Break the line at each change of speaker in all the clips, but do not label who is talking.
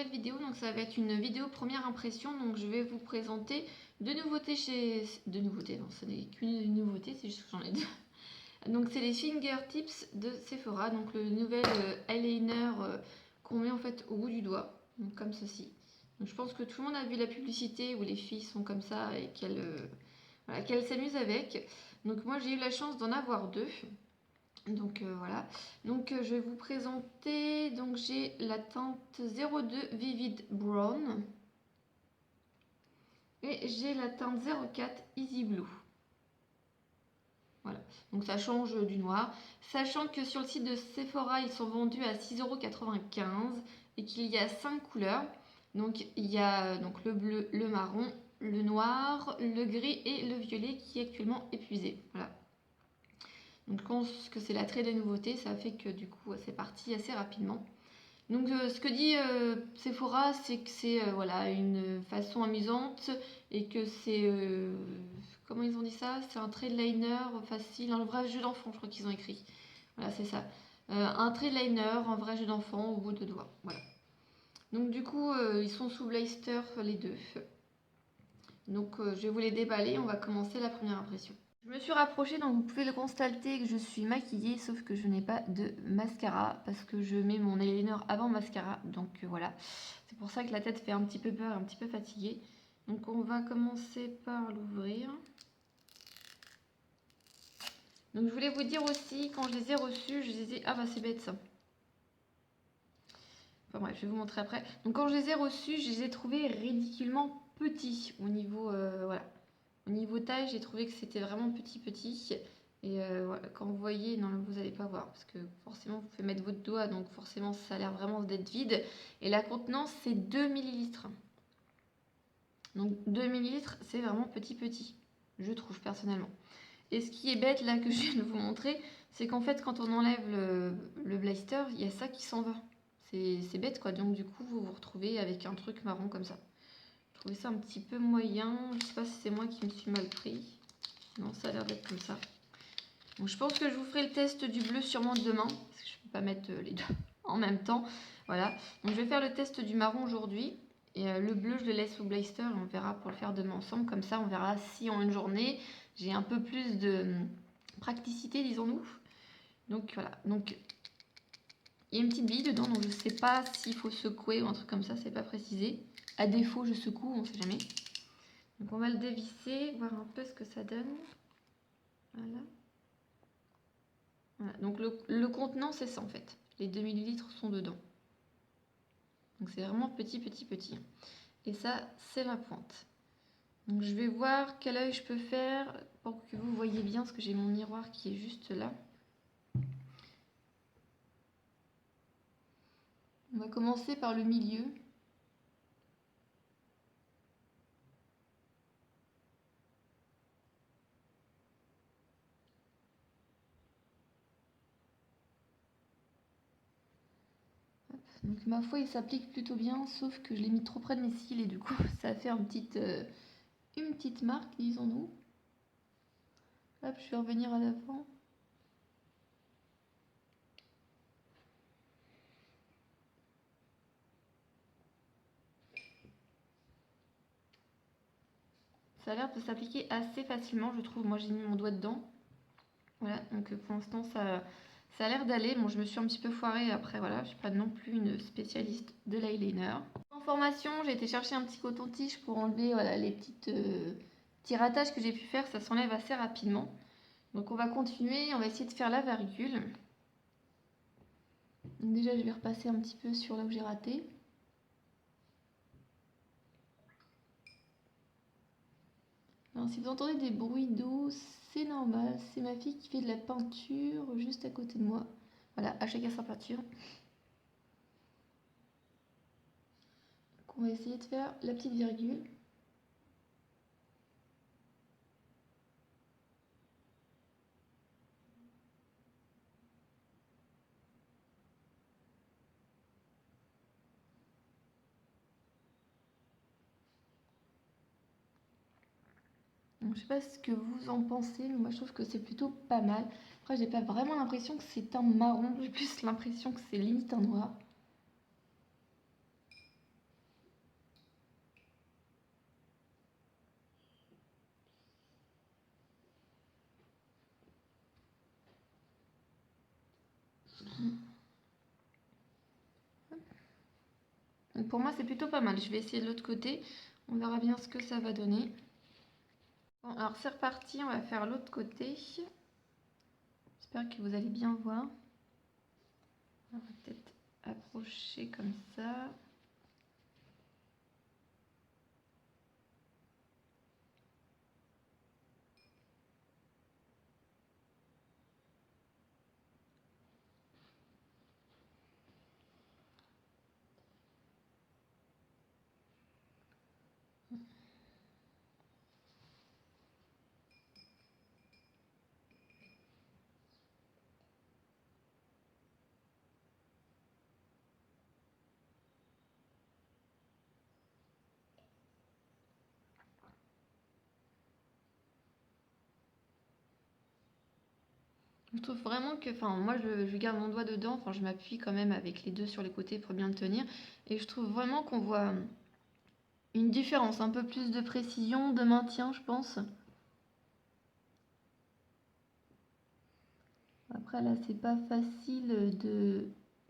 nouvelle vidéo, donc ça va être une vidéo première impression, donc je vais vous présenter deux nouveautés Deux nouveautés, non, ce n'est qu'une nouveauté, c'est juste que j'en ai deux. Donc c'est les Fingertips de Sephora, donc le nouvel eyeliner qu'on met en fait au bout du doigt, donc comme ceci. Donc je pense que tout le monde a vu la publicité où les filles sont comme ça et qu'elles s'amusent avec. Donc moi j'ai eu la chance d'en avoir deux. Donc voilà, donc je vais vous présenter, donc j'ai la teinte 02 Vivid Brown et j'ai la teinte 04 Easy Blue. Voilà, donc ça change du noir, sachant que sur le site de Sephora ils sont vendus à 6,95 € et qu'il y a 5 couleurs. Donc il y a donc le bleu, le marron, le noir, le gris et le violet qui est actuellement épuisé. Voilà. Donc je pense que c'est l'attrait des nouveautés, ça fait que du coup c'est parti assez rapidement. Donc ce que dit Sephora, c'est que c'est voilà, une façon amusante et que c'est... comment ils ont dit ça? C'est un trait de liner facile, un vrai jeu d'enfant, je crois qu'ils ont écrit. Voilà, c'est ça. Un trait de liner, un vrai jeu d'enfant au bout de doigts. Voilà. Donc du coup, ils sont sous blister les deux. Donc je vais vous les déballer, on va commencer la première impression. Je me suis rapprochée, donc vous pouvez le constater que je suis maquillée, sauf que je n'ai pas de mascara parce que je mets mon eyeliner avant mascara. Donc voilà, c'est pour ça que la tête fait un petit peu peur, un petit peu fatiguée. Donc on va commencer par l'ouvrir. Donc je voulais vous dire aussi, quand je les ai reçus, je les ai... Ah bah c'est bête ça. Enfin bref, je vais vous montrer après. Donc quand je les ai reçus, je les ai trouvés ridiculement petits au niveau... voilà. Au niveau taille, j'ai trouvé que c'était vraiment petit. Et voilà, quand vous voyez, non, vous n'allez pas voir parce que forcément, vous pouvez mettre votre doigt, donc forcément, ça a l'air vraiment d'être vide. Et la contenance, c'est 2 ml. Donc 2 ml, c'est vraiment petit, je trouve personnellement. Et ce qui est bête là que je viens de vous montrer, c'est qu'en fait, quand on enlève le blister, il y a ça qui s'en va. C'est bête quoi, donc du coup, vous vous retrouvez avec un truc marron comme ça. Je trouvais ça un petit peu moyen. Je sais pas si c'est moi qui me suis mal pris. Non, ça a l'air d'être comme ça. Donc, je pense que je vous ferai le test du bleu sûrement demain. Parce que je ne peux pas mettre les deux en même temps. Voilà. Donc je vais faire le test du marron aujourd'hui. Et le bleu, je le laisse au blister. Et on verra pour le faire demain ensemble. Comme ça, on verra si en une journée, j'ai un peu plus de praticité, disons-nous. Donc voilà. Donc il y a une petite bille dedans. Donc je ne sais pas s'il faut secouer ou un truc comme ça. C'est pas précisé. À défaut, je secoue, on ne sait jamais. Donc on va le dévisser, voir un peu ce que ça donne. Voilà. Voilà. Donc le contenant, c'est ça en fait. Les 2 ml sont dedans. Donc c'est vraiment petit. Et ça, c'est la pointe. Donc je vais voir quel œil je peux faire pour que vous voyez bien, parce que j'ai mon miroir qui est juste là. On va commencer par le milieu. Donc ma foi, il s'applique plutôt bien, sauf que je l'ai mis trop près de mes cils et du coup, ça a fait une petite marque, disons-nous. Hop, je vais revenir à l'avant. Ça a l'air de s'appliquer assez facilement, je trouve. Moi, j'ai mis mon doigt dedans. Voilà, donc pour l'instant, ça a l'air d'aller. Bon, je me suis un petit peu foirée après, voilà. Je ne suis pas non plus une spécialiste de l'eyeliner. En formation, j'ai été chercher un petit coton-tige pour enlever voilà, les petits ratages que j'ai pu faire. Ça s'enlève assez rapidement. Donc on va continuer, on va essayer de faire la virgule. Donc déjà, je vais repasser un petit peu sur là où j'ai raté. Alors, si vous entendez des bruits d'eau, c'est normal. C'est ma fille qui fait de la peinture juste à côté de moi. Voilà, à chacun sa peinture. Donc, on va essayer de faire la petite virgule. Donc, je sais pas ce que vous en pensez, mais moi je trouve que c'est plutôt pas mal. Après, j'ai pas vraiment l'impression que c'est un marron, j'ai plus l'impression que c'est limite un noir. Donc pour moi, c'est plutôt pas mal. Je vais essayer de l'autre côté. On verra bien ce que ça va donner. Bon, alors c'est reparti. On va faire l'autre côté. J'espère que vous allez bien voir. On va peut-être approcher comme ça. Je trouve vraiment que, enfin, moi je garde mon doigt dedans, enfin je m'appuie quand même avec les deux sur les côtés pour bien le tenir. Et je trouve vraiment qu'on voit une différence, un peu plus de précision, de maintien, je pense. Après là, c'est pas facile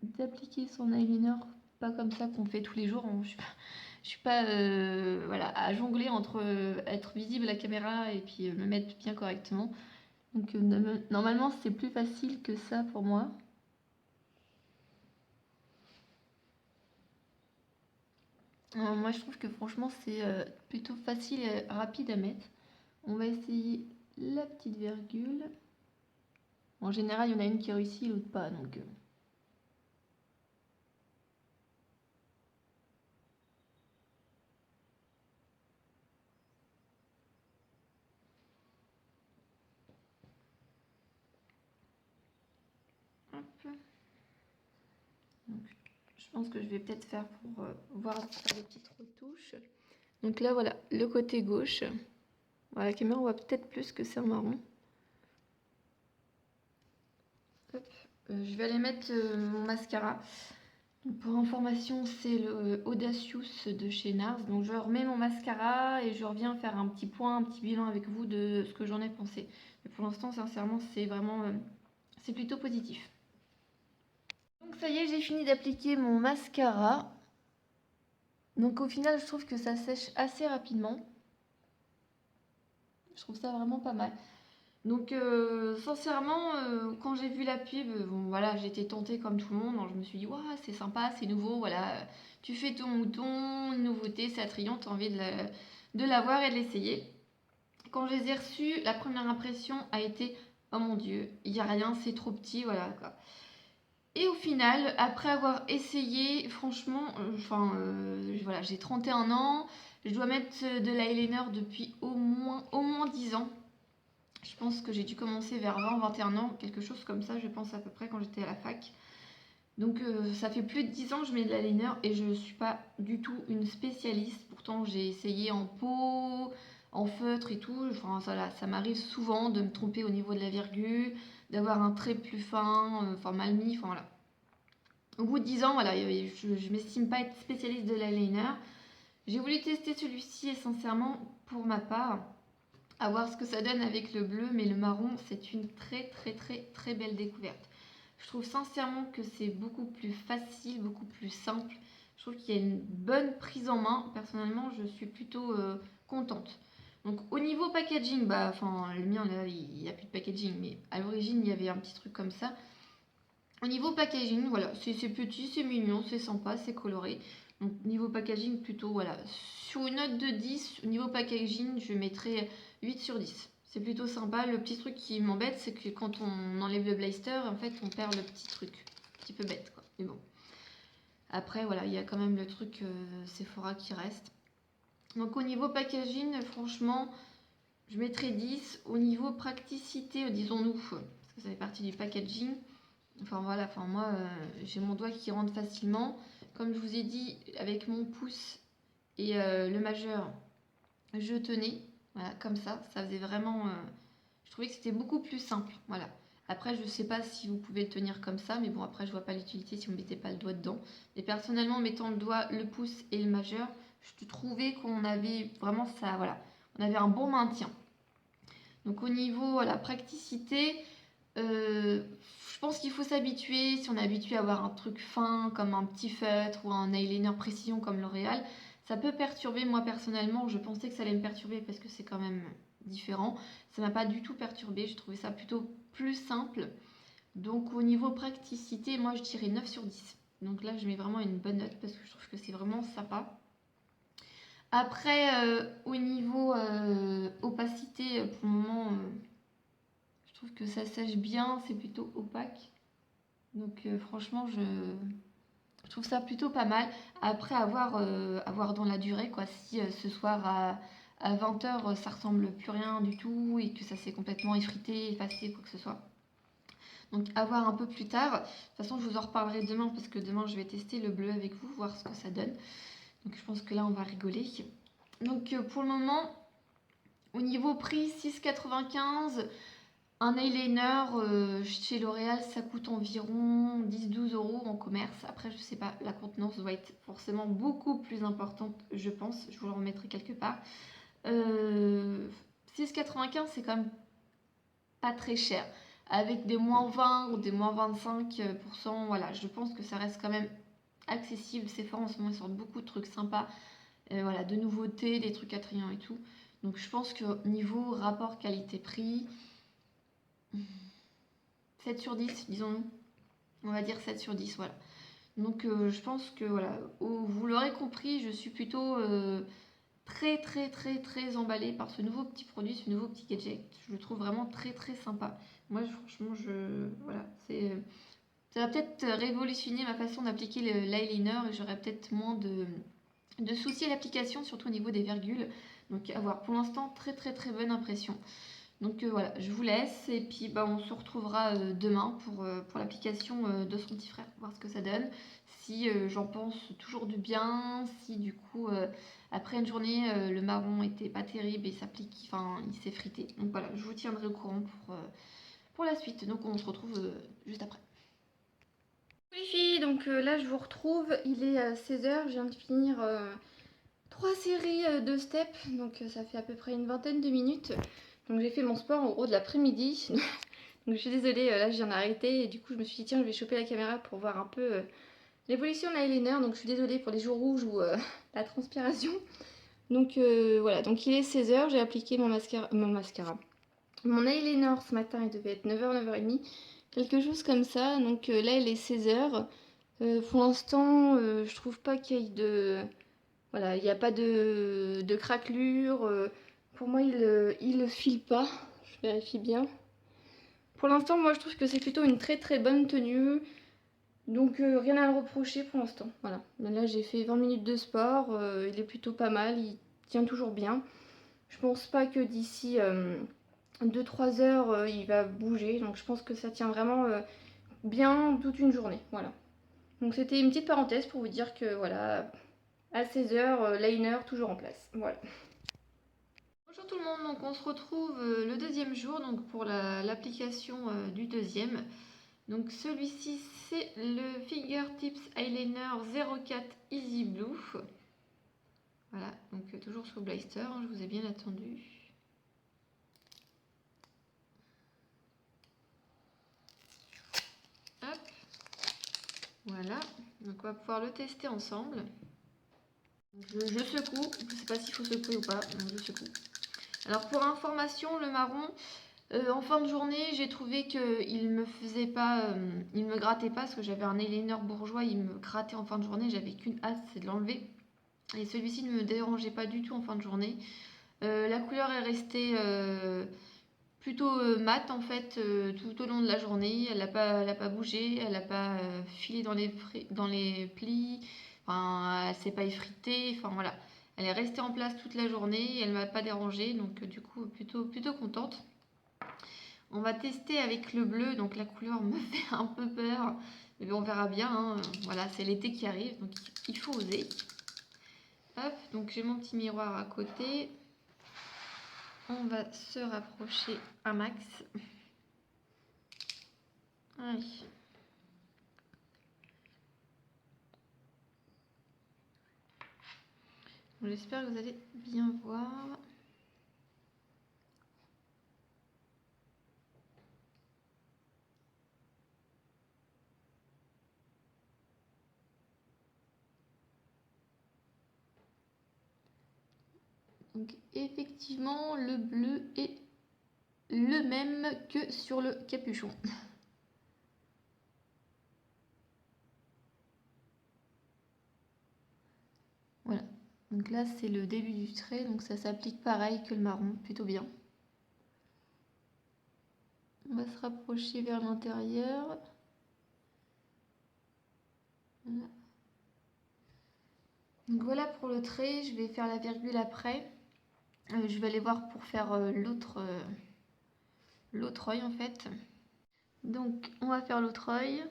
d'appliquer son eyeliner, pas comme ça qu'on fait tous les jours. Je suis pas voilà, à jongler entre être visible à la caméra et puis me mettre bien correctement. Donc normalement, c'est plus facile que ça pour moi. Moi, je trouve que franchement, c'est plutôt facile et rapide à mettre. On va essayer la petite virgule. En général, il y en a une qui réussit, l'autre pas. Donc, hop. Donc, je pense que je vais peut-être faire pour voir faire des petites retouches. Donc là, voilà, le côté gauche. Voilà, la caméra, on voit peut-être plus que c'est en marron. Hop. Je vais aller mettre mon mascara. Donc pour information, c'est le Audacious de chez NARS. Donc je remets mon mascara et je reviens faire un petit point, un petit bilan avec vous de ce que j'en ai pensé. Mais pour l'instant, sincèrement, c'est vraiment, c'est plutôt positif. Donc ça y est, j'ai fini d'appliquer mon mascara. Donc au final, je trouve que ça sèche assez rapidement. Je trouve ça vraiment pas mal. Donc sincèrement, quand j'ai vu la pub, bon voilà, j'étais tentée comme tout le monde. Donc, je me suis dit, waouh, c'est sympa, c'est nouveau, voilà. Tu fais ton mouton, une nouveauté, c'est attrayant, tu as envie de l'avoir et de l'essayer. Quand je les ai reçus, la première impression a été, oh mon Dieu, il n'y a rien, c'est trop petit, voilà quoi. Et au final, après avoir essayé, franchement, voilà, j'ai 31 ans, je dois mettre de l'eyeliner depuis au moins 10 ans. Je pense que j'ai dû commencer vers 20-21 ans, quelque chose comme ça, je pense à peu près quand j'étais à la fac. Donc ça fait plus de 10 ans que je mets de l'eyeliner et je ne suis pas du tout une spécialiste. Pourtant j'ai essayé en peau, en feutre et tout. Enfin ça m'arrive souvent de me tromper au niveau de la virgule, d'avoir un trait plus fin, enfin mal mis, enfin voilà. Au bout de 10 ans, voilà, je ne m'estime pas être spécialiste de l'eyeliner. J'ai voulu tester celui-ci et sincèrement, pour ma part, à voir ce que ça donne avec le bleu, mais le marron, c'est une très belle découverte. Je trouve sincèrement que c'est beaucoup plus facile, beaucoup plus simple. Je trouve qu'il y a une bonne prise en main. Personnellement, je suis plutôt contente. Donc au niveau packaging, bah, enfin le mien là, il n'y a plus de packaging, mais à l'origine il y avait un petit truc comme ça. Au niveau packaging, voilà, c'est petit, c'est mignon, c'est sympa, c'est coloré. Donc niveau packaging, plutôt, voilà, sur une note de 10, au niveau packaging, je mettrais 8 sur 10. C'est plutôt sympa. Le petit truc qui m'embête, c'est que quand on enlève le blister, en fait, on perd le petit truc. Un petit peu bête, quoi. Mais bon. Après, voilà, il y a quand même le truc Sephora qui reste. Donc au niveau packaging, franchement, je mettrais 10. Au niveau praticité, disons-nous, parce que ça fait partie du packaging, enfin voilà, enfin moi j'ai mon doigt qui rentre facilement. Comme je vous ai dit, avec mon pouce et le majeur, je tenais, voilà, comme ça faisait vraiment. Je trouvais que c'était beaucoup plus simple, voilà. Après, je sais pas si vous pouvez le tenir comme ça, mais bon, après, je vois pas l'utilité si vous mettez pas le doigt dedans. Mais personnellement, en mettant le doigt, le pouce et le majeur, je trouvais qu'on avait vraiment ça, voilà, on avait un bon maintien. Donc au niveau, voilà, praticité. Je pense qu'il faut s'habituer. Si on est habitué à avoir un truc fin comme un petit feutre ou un eyeliner précision comme L'Oréal, ça peut perturber. Moi personnellement, je pensais que ça allait me perturber parce que c'est quand même différent. Ça m'a pas du tout perturbé. Je trouvais ça plutôt plus simple. Donc au niveau praticité, moi je dirais 9 sur 10. Donc là, je mets vraiment une bonne note parce que je trouve que c'est vraiment sympa. Après, au niveau opacité, pour le moment, je trouve que ça sèche bien, c'est plutôt opaque. Donc franchement, je trouve ça plutôt pas mal. Après, avoir dans la durée, quoi. Si ce soir à 20h, ça ressemble plus rien du tout et que ça s'est complètement effrité, effacé, quoi que ce soit. Donc à voir un peu plus tard. De toute façon, je vous en reparlerai demain parce que demain, je vais tester le bleu avec vous, voir ce que ça donne. Donc je pense que là, on va rigoler. Donc pour le moment, au niveau prix, 6,95 €. Un eyeliner chez L'Oréal, ça coûte environ 10-12 € en commerce. Après, je sais pas, la contenance doit être forcément beaucoup plus importante, je pense. Je vous le remettrai quelque part. 6,95 €, c'est quand même pas très cher. Avec des moins 20 ou des moins 25%, voilà, je pense que ça reste quand même accessible. Sephora en ce moment, ils sortent beaucoup de trucs sympas. Voilà, de nouveautés, des trucs attrayants et tout. Donc je pense que niveau rapport qualité-prix, 7 sur 10, disons, on va dire 7 sur 10, voilà. Donc je pense que voilà, vous l'aurez compris, je suis plutôt très très très très emballée par ce nouveau petit produit, ce nouveau petit gadget. Je le trouve vraiment très très sympa. Moi franchement, voilà, ça va peut-être révolutionner ma façon d'appliquer l'eyeliner et j'aurai peut-être moins de soucis à l'application, surtout au niveau des virgules. Donc à voir, pour l'instant, très très très bonne impression. Donc voilà, je vous laisse et puis bah, on se retrouvera demain pour l'application de son petit frère, voir ce que ça donne. Si j'en pense toujours du bien, si du coup après une journée le marron était pas terrible et s'applique, enfin il s'est frité. Donc voilà, je vous tiendrai au courant pour la suite. Donc on se retrouve juste après. Oui, les filles, donc là je vous retrouve, il est 16h, je viens de finir 3 séries de steps, donc ça fait à peu près une vingtaine de minutes. Donc j'ai fait mon sport en gros de l'après-midi. Donc je suis désolée, là je viens d'arrêter et du coup je me suis dit tiens je vais choper la caméra pour voir un peu l'évolution de l'eyeliner. Donc je suis désolée pour les joues rouges ou la transpiration. Donc voilà, donc il est 16h, j'ai appliqué mon mascara. Mon eyeliner ce matin il devait être 9h, 9h30, quelque chose comme ça. Donc là il est 16h. Pour l'instant je trouve pas qu'il y ait de... Voilà, il n'y a pas de craquelure. Pour moi il file pas, je vérifie bien. Pour l'instant, moi je trouve que c'est plutôt une très très bonne tenue. Donc rien à le reprocher pour l'instant. Voilà. Là j'ai fait 20 minutes de sport. Il est plutôt pas mal. Il tient toujours bien. Je pense pas que d'ici 2-3 heures il va bouger. Donc je pense que ça tient vraiment bien toute une journée. Voilà. Donc c'était une petite parenthèse pour vous dire que voilà, à 16h, liner toujours en place. Voilà. Bonjour tout le monde, donc on se retrouve le deuxième jour donc pour l'application du deuxième. Donc celui-ci c'est le Fingertips Eyeliner 04 Easy Blue. Voilà, donc toujours sous blister, hein, je vous ai bien attendu. Hop, voilà, donc on va pouvoir le tester ensemble. Je secoue, je ne sais pas s'il faut secouer ou pas, donc je secoue. Alors pour information, le marron, en fin de journée, j'ai trouvé qu'il me faisait pas, il me grattait pas parce que j'avais un eyeliner bourgeois, il me grattait en fin de journée, j'avais qu'une hâte, c'est de l'enlever. Et celui-ci ne me dérangeait pas du tout en fin de journée. La couleur est restée plutôt mate en fait tout au long de la journée. Elle n'a pas bougé, elle n'a pas filé dans les plis, enfin, elle s'est pas effritée, enfin voilà. Elle est restée en place toute la journée, elle m'a pas dérangée, donc du coup plutôt contente. On va tester avec le bleu, donc la couleur me fait un peu peur, mais bon, on verra bien, hein. Voilà, c'est l'été qui arrive, donc il faut oser. Hop, donc j'ai mon petit miroir à côté. On va se rapprocher un max. Allez. J'espère que vous allez bien voir. Donc effectivement, le bleu est le même que sur le capuchon. Voilà. Donc là, c'est le début du trait, donc ça s'applique pareil que le marron, plutôt bien. On va se rapprocher vers l'intérieur. Voilà. Donc voilà pour le trait, je vais faire la virgule après. Je vais aller voir pour faire l'autre œil en fait. Donc on va faire l'autre œil.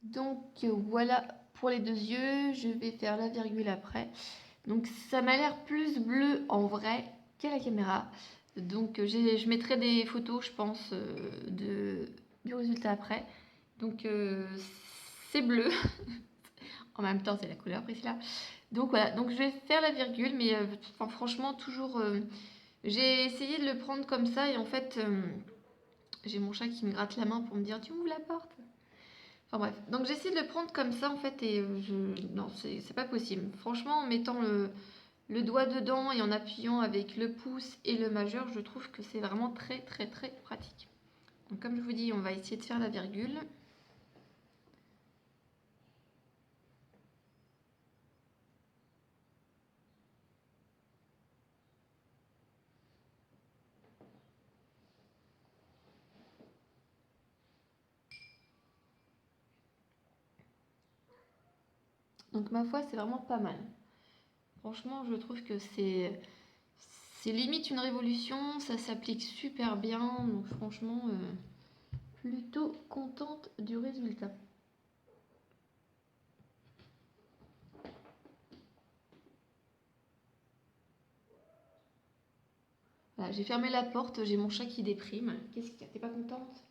Donc voilà pour les deux yeux, je vais faire la virgule après. Donc ça m'a l'air plus bleu en vrai qu'à la caméra. Donc je mettrai des photos, je pense, du résultat après. Donc c'est bleu. En même temps, c'est la couleur Priscilla. Donc voilà, donc je vais faire la virgule, mais franchement, toujours... j'ai essayé de le prendre comme ça et en fait, j'ai mon chat qui me gratte la main pour me dire tu ouvres la porte. Enfin bref, donc j'essaie de le prendre comme ça en fait et non, c'est pas possible. Franchement, en mettant le doigt dedans et en appuyant avec le pouce et le majeur, je trouve que c'est vraiment très très très pratique. Donc comme je vous dis, on va essayer de faire la virgule. Donc ma foi, c'est vraiment pas mal. Franchement, je trouve que c'est limite une révolution, ça s'applique super bien, donc franchement, plutôt contente du résultat. Voilà, j'ai fermé la porte, j'ai mon chat qui déprime. Qu'est-ce qu'il y a? T'es pas contente?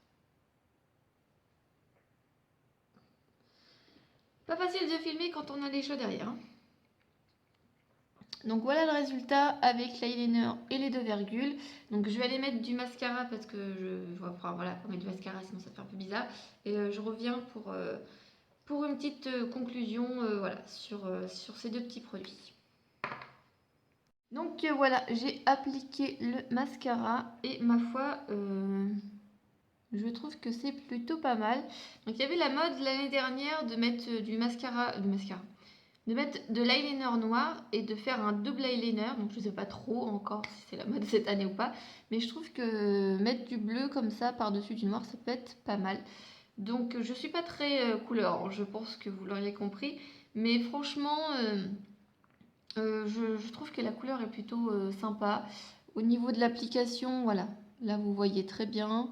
Pas facile de filmer quand on a les chats derrière. Hein. Donc voilà le résultat avec l'eyeliner et les deux virgules. Donc je vais aller mettre du mascara parce que je vois pas, voilà, pour mettre du mascara sinon ça fait un peu bizarre. Et je reviens pour une petite conclusion voilà, sur ces deux petits produits. Donc voilà, j'ai appliqué le mascara et ma foi, je trouve que c'est plutôt pas mal. Donc il y avait la mode l'année dernière de mettre du mascara, de mettre de l'eyeliner noir et de faire un double eyeliner. Donc je sais pas trop encore si c'est la mode cette année ou pas, mais je trouve que mettre du bleu comme ça par-dessus du noir, ça peut être pas mal. Donc je suis pas très couleur, je pense que vous l'auriez compris, mais franchement, je trouve que la couleur est plutôt sympa. Au niveau de l'application, voilà, là vous voyez très bien,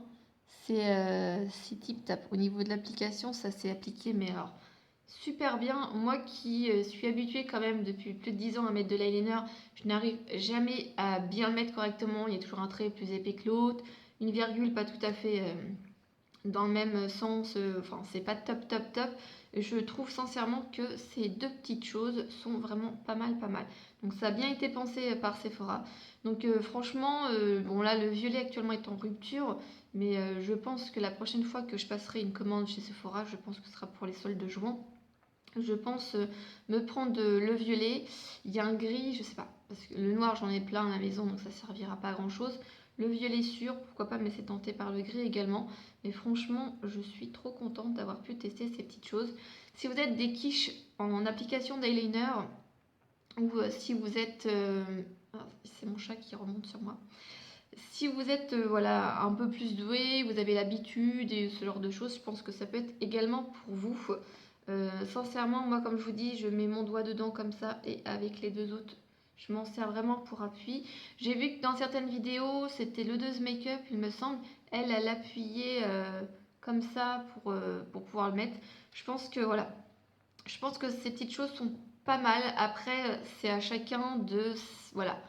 c'est tip tap. Au niveau de l'application, ça s'est appliqué, mais alors super bien. Moi qui suis habituée quand même depuis plus de 10 ans à mettre de l'eyeliner, je n'arrive jamais à bien le mettre correctement. Il y a toujours un trait plus épais que l'autre, une virgule pas tout à fait dans le même sens, enfin c'est pas top top top. Je trouve sincèrement que ces deux petites choses sont vraiment pas mal pas mal. Donc ça a bien été pensé par Sephora. Donc franchement, bon là le violet actuellement est en rupture, mais je pense que la prochaine fois que je passerai une commande chez Sephora, je pense que ce sera pour les soldes de juin. Je pense me prendre le violet. Il y a un gris, je sais pas, parce que le noir j'en ai plein à la maison, donc ça servira pas à grand chose. Le violet sûr, pourquoi pas me laisser tenter par le gris également. Mais franchement, je suis trop contente d'avoir pu tester ces petites choses. Si vous êtes des quiches en application d'eyeliner, ou si vous êtes... c'est mon chat qui remonte sur moi. Si vous êtes voilà, un peu plus doué, vous avez l'habitude et ce genre de choses, je pense que ça peut être également pour vous. Sincèrement, moi comme je vous dis, je mets mon doigt dedans comme ça et avec les deux autres, je m'en sers vraiment pour appui. J'ai vu que dans certaines vidéos, c'était l'odeuse make-up, il me semble, elle appuyait comme ça pour pouvoir le mettre. Je pense que voilà, je pense que ces petites choses sont pas mal. Après, c'est à chacun de voilà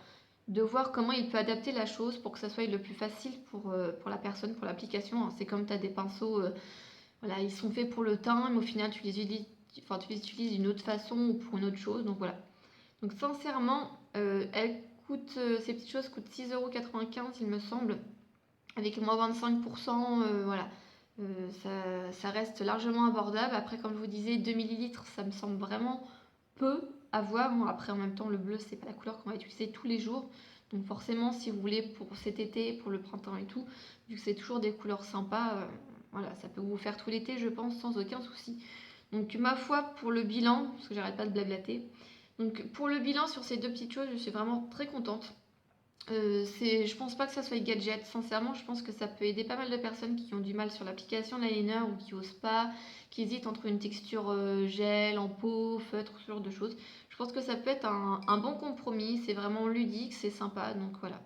de voir comment il peut adapter la chose pour que ça soit le plus facile pour la personne, pour l'application, hein. C'est comme tu as des pinceaux, voilà, ils sont faits pour le teint, mais au final tu les utilises d'une autre façon ou pour une autre chose, donc voilà. Donc sincèrement, ces petites choses coûtent 6,95 € il me semble, avec moins 25%, voilà. Ça reste largement abordable. Après, comme je vous disais, 2 millilitres, ça me semble vraiment peu à voir. Bon, après, en même temps, le bleu, c'est pas la couleur qu'on va utiliser tous les jours. Donc forcément, si vous voulez pour cet été, pour le printemps et tout, vu que c'est toujours des couleurs sympas, voilà, ça peut vous faire tout l'été, je pense, sans aucun souci. Donc ma foi, pour le bilan, parce que j'arrête pas de blablater, donc pour le bilan sur ces deux petites choses, je suis vraiment très contente. Je pense pas que ça soit gadget, sincèrement, je pense que ça peut aider pas mal de personnes qui ont du mal sur l'application de l'eyeliner ou qui osent pas, qui hésitent entre une texture gel, en peau, feutre, ce genre de choses. Je pense que ça peut être un bon compromis, c'est vraiment ludique, c'est sympa, donc voilà.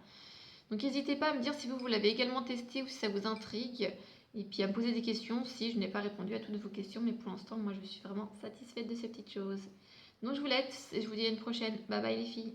Donc n'hésitez pas à me dire si vous l'avez également testé ou si ça vous intrigue, et puis à me poser des questions si je n'ai pas répondu à toutes vos questions, mais pour l'instant, moi je suis vraiment satisfaite de ces petites choses. Donc je vous laisse et je vous dis à une prochaine. Bye bye les filles.